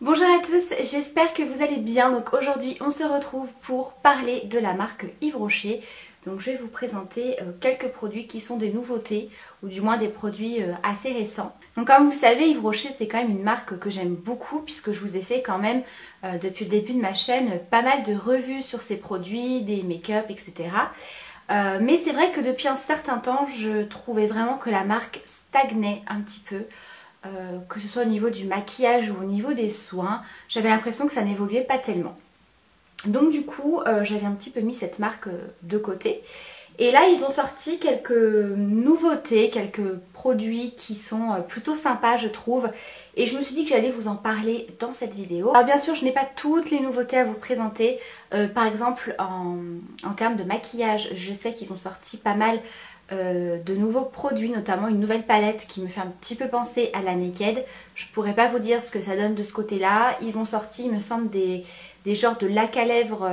Bonjour à tous, j'espère que vous allez bien. Donc aujourd'hui on se retrouve pour parler de la marque Yves Rocher. Donc je vais vous présenter quelques produits qui sont des nouveautés ou du moins des produits assez récents. Donc comme vous le savez, Yves Rocher c'est quand même une marque que j'aime beaucoup puisque je vous ai fait quand même depuis le début de ma chaîne pas mal de revues sur ces produits, des make-up, etc. Mais c'est vrai que depuis un certain temps je trouvais vraiment que la marque stagnait un petit peu. Que ce soit au niveau du maquillage ou au niveau des soins, j'avais l'impression que ça n'évoluait pas tellement. Donc du coup, j'avais un petit peu mis cette marque de côté. Et là, ils ont sorti quelques nouveautés, quelques produits qui sont plutôt sympas, je trouve. Et je me suis dit que j'allais vous en parler dans cette vidéo. Alors bien sûr, je n'ai pas toutes les nouveautés à vous présenter. Par exemple, en termes de maquillage, je sais qu'ils ont sorti pas mal de nouveaux produits, notamment une nouvelle palette qui me fait un petit peu penser à la Naked. Je pourrais pas vous dire ce que ça donne de ce côté-là. Ils ont sorti, il me semble, des genres de lac à lèvres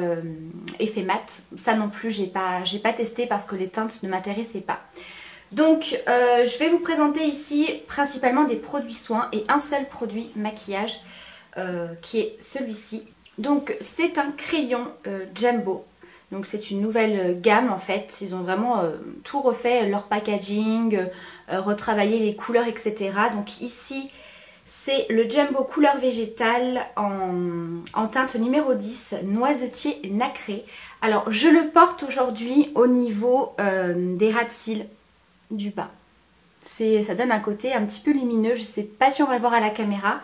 effet mat. Ça non plus, j'ai pas testé parce que les teintes ne m'intéressaient pas. Donc, je vais vous présenter ici principalement des produits soins et un seul produit maquillage qui est celui-ci. Donc, c'est un crayon Jumbo. Donc c'est une nouvelle gamme en fait, ils ont vraiment tout refait, leur packaging, retravaillé les couleurs, etc. Donc ici c'est le Jumbo couleur végétale en teinte numéro 10, noisetier nacré. Alors je le porte aujourd'hui au niveau des ras de cils du bas. Ça donne un côté un petit peu lumineux, je ne sais pas si on va le voir à la caméra.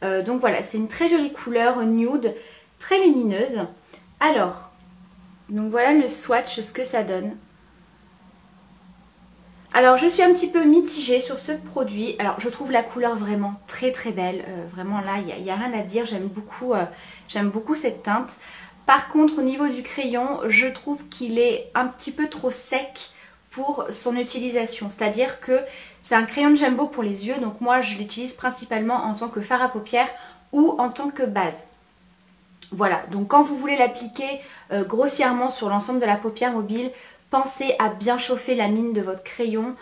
Donc voilà, c'est une très jolie couleur nude, très lumineuse. Alors... donc voilà le swatch, ce que ça donne. Alors je suis un petit peu mitigée sur ce produit. Alors je trouve la couleur vraiment très très belle. Vraiment là, il n'y a rien à dire. J'aime beaucoup cette teinte. Par contre au niveau du crayon, je trouve qu'il est un petit peu trop sec pour son utilisation. C'est-à-dire que c'est un crayon de Jumbo pour les yeux. Donc moi je l'utilise principalement en tant que fard à paupières ou en tant que base. Voilà, donc quand vous voulez l'appliquer grossièrement sur l'ensemble de la paupière mobile, pensez à bien chauffer la mine de votre crayon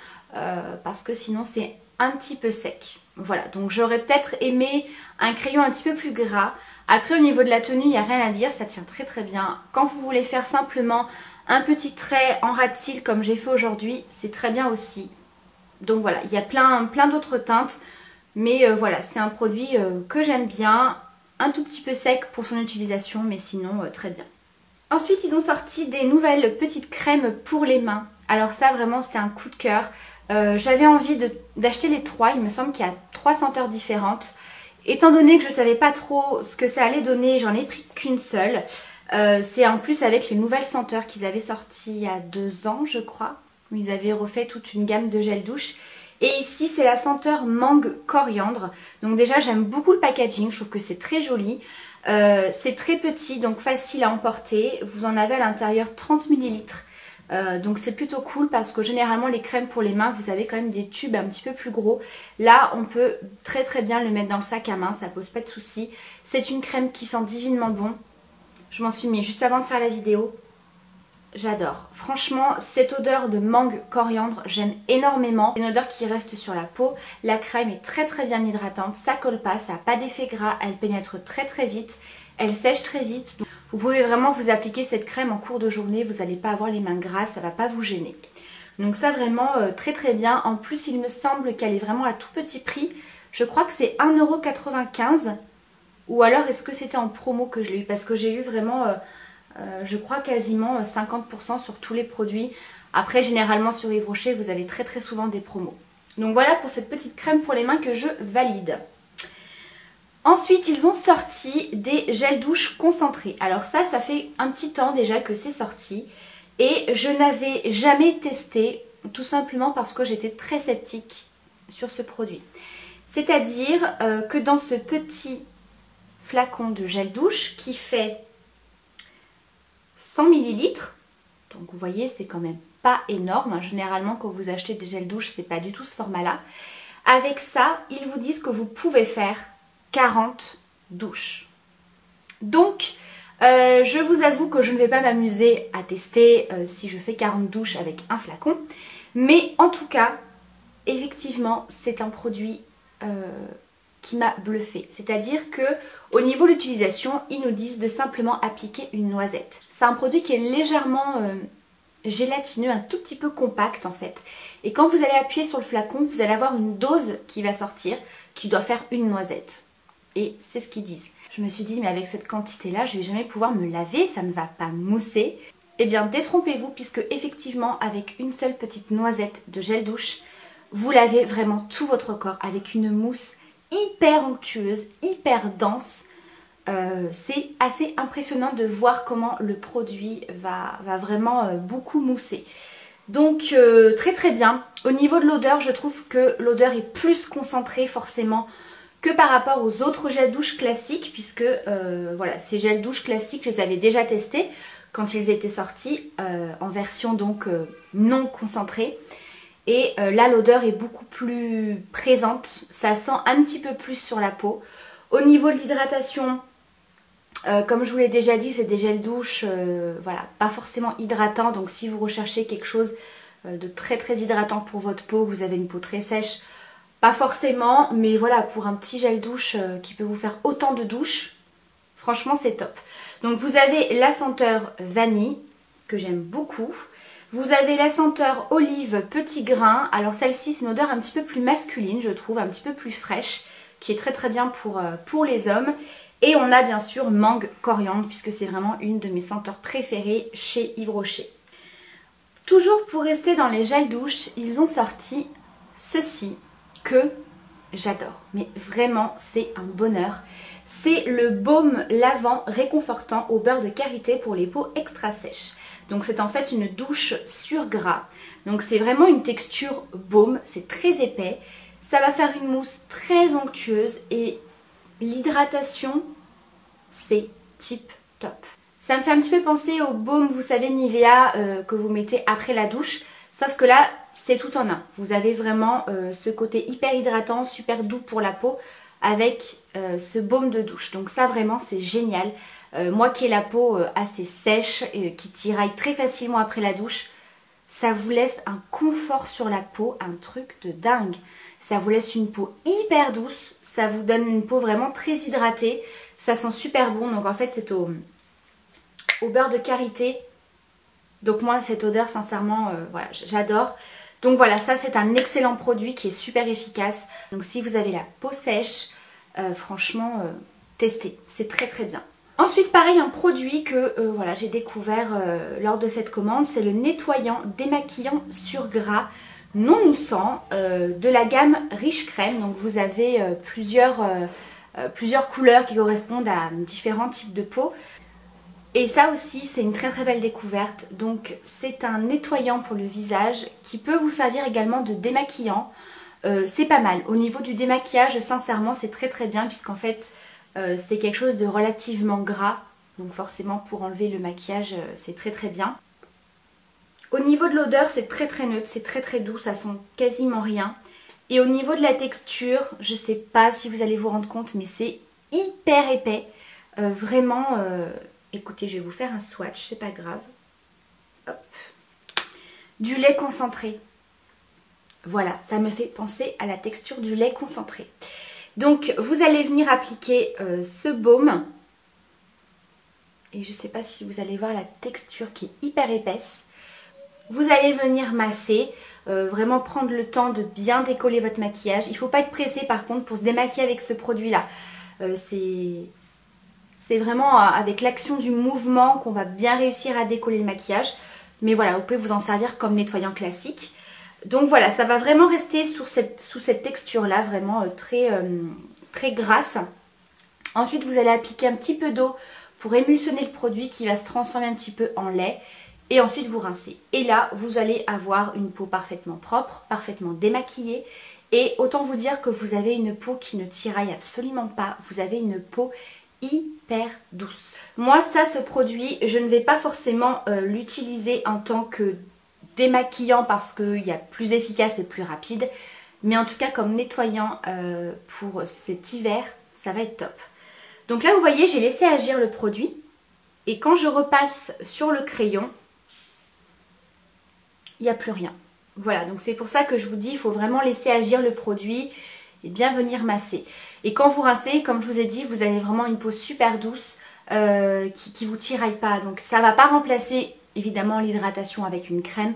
parce que sinon c'est un petit peu sec. Voilà, donc j'aurais peut-être aimé un crayon un petit peu plus gras. Après au niveau de la tenue, il n'y a rien à dire, ça tient très très bien. Quand vous voulez faire simplement un petit trait en ras de cils comme j'ai fait aujourd'hui, c'est très bien aussi. Donc voilà, il y a plein d'autres teintes, mais voilà, c'est un produit que j'aime bien. Un tout petit peu sec pour son utilisation, mais sinon très bien. Ensuite, ils ont sorti des nouvelles petites crèmes pour les mains. Alors ça, vraiment, c'est un coup de cœur. J'avais envie d'acheter les trois. Il me semble qu'il y a 3 senteurs différentes. Étant donné que je ne savais pas trop ce que ça allait donner, j'en ai pris qu'une seule. C'est en plus avec les nouvelles senteurs qu'ils avaient sorties il y a 2 ans, je crois. Où ils avaient refait toute une gamme de gel douche. Et ici c'est la senteur mangue coriandre. Donc déjà j'aime beaucoup le packaging, je trouve que c'est très joli. C'est très petit donc facile à emporter. Vous en avez à l'intérieur 30 ml. Donc c'est plutôt cool parce que généralement les crèmes pour les mains vous avez quand même des tubes un petit peu plus gros. Là on peut très très bien le mettre dans le sac à main, ça pose pas de soucis. C'est une crème qui sent divinement bon. Je m'en suis mis juste avant de faire la vidéo. J'adore. Franchement, cette odeur de mangue coriandre, j'aime énormément. C'est une odeur qui reste sur la peau. La crème est très très bien hydratante. Ça colle pas, ça n'a pas d'effet gras. Elle pénètre très très vite. Elle sèche très vite. Donc, vous pouvez vraiment vous appliquer cette crème en cours de journée. Vous n'allez pas avoir les mains grasses, ça ne va pas vous gêner. Donc ça vraiment très très bien. En plus, il me semble qu'elle est vraiment à tout petit prix. Je crois que c'est 1,95 €. Ou alors est-ce que c'était en promo que je l'ai eu? Parce que j'ai eu vraiment... je crois quasiment 50% sur tous les produits. Après généralement sur Yves Rocher vous avez très très souvent des promos. Donc voilà pour cette petite crème pour les mains que je valide. Ensuite ils ont sorti des gels douche concentrés. Alors ça fait un petit temps déjà que c'est sorti. Et je n'avais jamais testé tout simplement parce que j'étais très sceptique sur ce produit. C'est-à-dire que dans ce petit flacon de gel douche qui fait 100 ml, donc vous voyez c'est quand même pas énorme, généralement quand vous achetez des gels douche c'est pas du tout ce format là. Avec ça ils vous disent que vous pouvez faire 40 douches. Donc je vous avoue que je ne vais pas m'amuser à tester si je fais 40 douches avec un flacon, mais en tout cas effectivement c'est un produit qui m'a bluffé. C'est-à-dire que au niveau de l'utilisation, ils nous disent de simplement appliquer une noisette. C'est un produit qui est légèrement gélatineux, un tout petit peu compact en fait. Et quand vous allez appuyer sur le flacon, vous allez avoir une dose qui va sortir, qui doit faire une noisette. Et c'est ce qu'ils disent. Je me suis dit, mais avec cette quantité-là, je vais jamais pouvoir me laver, ça ne va pas mousser. Eh bien, détrompez-vous, puisque effectivement, avec une seule petite noisette de gel douche, vous lavez vraiment tout votre corps avec une mousse hyper onctueuse, hyper dense. C'est assez impressionnant de voir comment le produit va vraiment beaucoup mousser. Donc très très bien. Au niveau de l'odeur, je trouve que l'odeur est plus concentrée forcément que par rapport aux autres gels douche classiques, puisque voilà, ces gels douche classiques, je les avais déjà testés quand ils étaient sortis en version donc non concentrée. Et là l'odeur est beaucoup plus présente, ça sent un petit peu plus sur la peau. Au niveau de l'hydratation, comme je vous l'ai déjà dit, c'est des gels douche voilà, pas forcément hydratants. Donc si vous recherchez quelque chose de très très hydratant pour votre peau, vous avez une peau très sèche, pas forcément. Mais voilà, pour un petit gel douche qui peut vous faire autant de douches, franchement c'est top. Donc vous avez la senteur vanille, que j'aime beaucoup. Vous avez la senteur olive petit grain. Alors celle-ci c'est une odeur un petit peu plus masculine, je trouve, un petit peu plus fraîche, qui est très très bien pour les hommes. Et on a bien sûr mangue coriandre, puisque c'est vraiment une de mes senteurs préférées chez Yves Rocher. Toujours pour rester dans les gels douche, ils ont sorti ceci que j'adore. Mais vraiment, c'est un bonheur. C'est le baume lavant réconfortant au beurre de karité pour les peaux extra sèches. Donc c'est en fait une douche sur gras. Donc c'est vraiment une texture baume, c'est très épais. Ça va faire une mousse très onctueuse et l'hydratation, c'est tip top. Ça me fait un petit peu penser au baume, vous savez, Nivea que vous mettez après la douche. Sauf que là, c'est tout en un. Vous avez vraiment ce côté hyper hydratant, super doux pour la peau avec ce baume de douche. Donc ça, vraiment, c'est génial. Moi qui ai la peau assez sèche, qui tiraille très facilement après la douche, ça vous laisse un confort sur la peau, un truc de dingue. Ça vous laisse une peau hyper douce, ça vous donne une peau vraiment très hydratée. Ça sent super bon, donc en fait c'est au beurre de karité. Donc moi cette odeur sincèrement, voilà, j'adore. Donc voilà, ça c'est un excellent produit qui est super efficace. Donc si vous avez la peau sèche, franchement testez, c'est très très bien. Ensuite pareil, un produit que voilà, j'ai découvert lors de cette commande, c'est le nettoyant démaquillant sur gras non moussant de la gamme Riche Crème. Donc vous avez plusieurs couleurs qui correspondent à différents types de peau. Et ça aussi c'est une très très belle découverte. Donc c'est un nettoyant pour le visage qui peut vous servir également de démaquillant. C'est pas mal. Au niveau du démaquillage, sincèrement c'est très très bien, puisqu'en fait c'est quelque chose de relativement gras. Donc forcément pour enlever le maquillage c'est très très bien. Au niveau de l'odeur, c'est très très neutre, c'est très très doux, ça sent quasiment rien. Et au niveau de la texture, je sais pas si vous allez vous rendre compte, mais c'est hyper épais. Vraiment, écoutez, je vais vous faire un swatch, c'est pas grave. Hop. Du lait concentré. Voilà, ça me fait penser à la texture du lait concentré. Donc, vous allez venir appliquer ce baume. Et je sais pas si vous allez voir la texture qui est hyper épaisse. Vous allez venir masser, vraiment prendre le temps de bien décoller votre maquillage. Il ne faut pas être pressé par contre pour se démaquiller avec ce produit-là. C'est vraiment avec l'action du mouvement qu'on va bien réussir à décoller le maquillage. Mais voilà, vous pouvez vous en servir comme nettoyant classique. Donc voilà, ça va vraiment rester sous cette texture-là, vraiment très grasse. Ensuite, vous allez appliquer un petit peu d'eau pour émulsionner le produit qui va se transformer un petit peu en lait. Et ensuite vous rincez. Et là vous allez avoir une peau parfaitement propre, parfaitement démaquillée. Et autant vous dire que vous avez une peau qui ne tiraille absolument pas. Vous avez une peau hyper douce. Moi ça, ce produit, je ne vais pas forcément l'utiliser en tant que démaquillant parce qu'il y a plus efficace et plus rapide. Mais en tout cas comme nettoyant pour cet hiver, ça va être top. Donc là vous voyez, j'ai laissé agir le produit. Et quand je repasse sur le crayon, il n'y a plus rien. Voilà, donc c'est pour ça que je vous dis, il faut vraiment laisser agir le produit. bien venir masser. Et quand vous rincez, comme je vous ai dit, vous avez vraiment une peau super douce qui vous tiraille pas. Donc ça va pas remplacer évidemment l'hydratation avec une crème,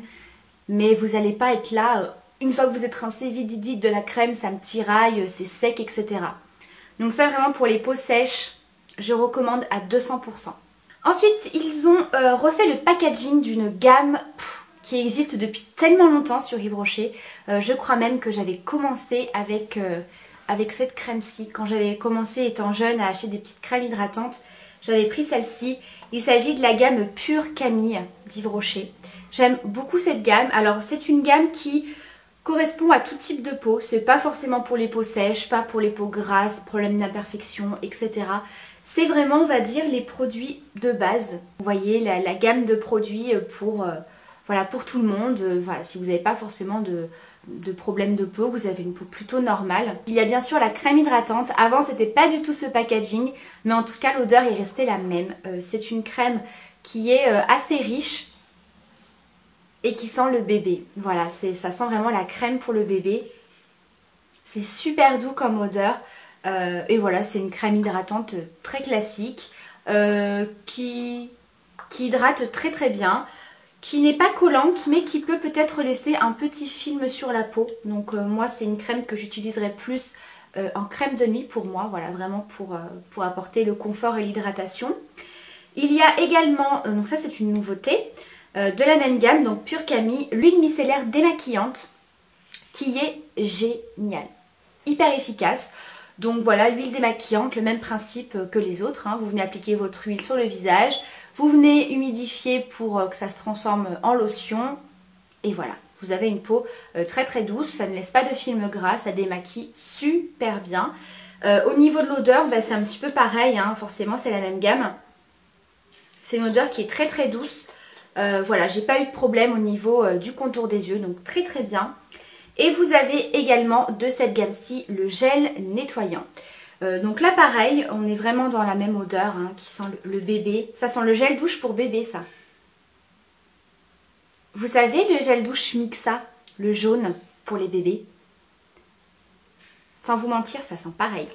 mais vous n'allez pas être là, une fois que vous êtes rincé, vite de la crème, ça me tiraille, c'est sec, etc. Donc ça vraiment pour les peaux sèches, je recommande à 200%. Ensuite, ils ont refait le packaging d'une gamme qui existe depuis tellement longtemps sur Yves Rocher. Je crois même que j'avais commencé avec cette crème-ci. Quand j'avais commencé étant jeune à acheter des petites crèmes hydratantes, j'avais pris celle-ci. Il s'agit de la gamme Pure Camille d'Yves Rocher. J'aime beaucoup cette gamme. Alors c'est une gamme qui correspond à tout type de peau. C'est pas forcément pour les peaux sèches, pas pour les peaux grasses, problèmes d'imperfection, etc. C'est vraiment, on va dire, les produits de base. Vous voyez, la gamme de produits pour tout le monde. Voilà, si vous n'avez pas forcément de problème de peau, vous avez une peau plutôt normale. Il y a bien sûr la crème hydratante. Avant, c'était pas du tout ce packaging, mais en tout cas, l'odeur est restée la même. C'est une crème qui est assez riche et qui sent le bébé. Voilà, ça sent vraiment la crème pour le bébé. C'est super doux comme odeur. Et voilà, c'est une crème hydratante très classique qui hydrate très bien, qui n'est pas collante mais qui peut peut-être laisser un petit film sur la peau. Donc moi c'est une crème que j'utiliserai plus en crème de nuit pour moi, voilà, vraiment pour apporter le confort et l'hydratation. Il y a également, donc ça c'est une nouveauté, de la même gamme, donc Pure Camille, l'huile micellaire démaquillante qui est géniale, hyper efficace. Donc voilà, huile démaquillante, le même principe que les autres, hein. Vous venez appliquer votre huile sur le visage, vous venez humidifier pour que ça se transforme en lotion et voilà, vous avez une peau très douce, ça ne laisse pas de film gras, ça démaquille super bien. Au niveau de l'odeur, bah, c'est un petit peu pareil, hein. Forcément c'est la même gamme. C'est une odeur qui est très douce. Voilà, j'ai pas eu de problème au niveau du contour des yeux, donc très bien. Et vous avez également de cette gamme-ci le gel nettoyant. Donc là pareil, on est vraiment dans la même odeur, hein, qui sent le bébé. Ça sent le gel douche pour bébé, ça. Vous savez le gel douche Mixa, le jaune pour les bébés? Sans vous mentir, ça sent pareil.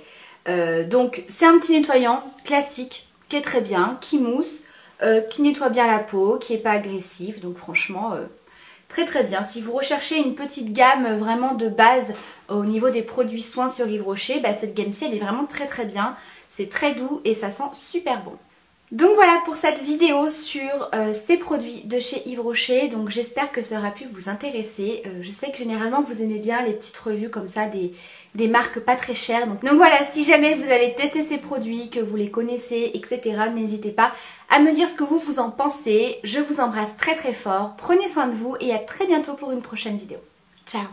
Donc c'est un petit nettoyant classique qui est très bien, qui mousse, qui nettoie bien la peau, qui n'est pas agressif. Donc franchement, très bien. Si vous recherchez une petite gamme vraiment de base au niveau des produits soins sur Yves Rocher, bah, cette gamme-ci elle est vraiment très bien. C'est très doux et ça sent super bon. Donc voilà pour cette vidéo sur ces produits de chez Yves Rocher. Donc j'espère que ça aura pu vous intéresser. Je sais que généralement vous aimez bien les petites revues comme ça des marques pas très chères. Donc voilà, si jamais vous avez testé ces produits, que vous les connaissez, etc. n'hésitez pas à me dire ce que vous en pensez. Je vous embrasse très fort. Prenez soin de vous et à très bientôt pour une prochaine vidéo. Ciao!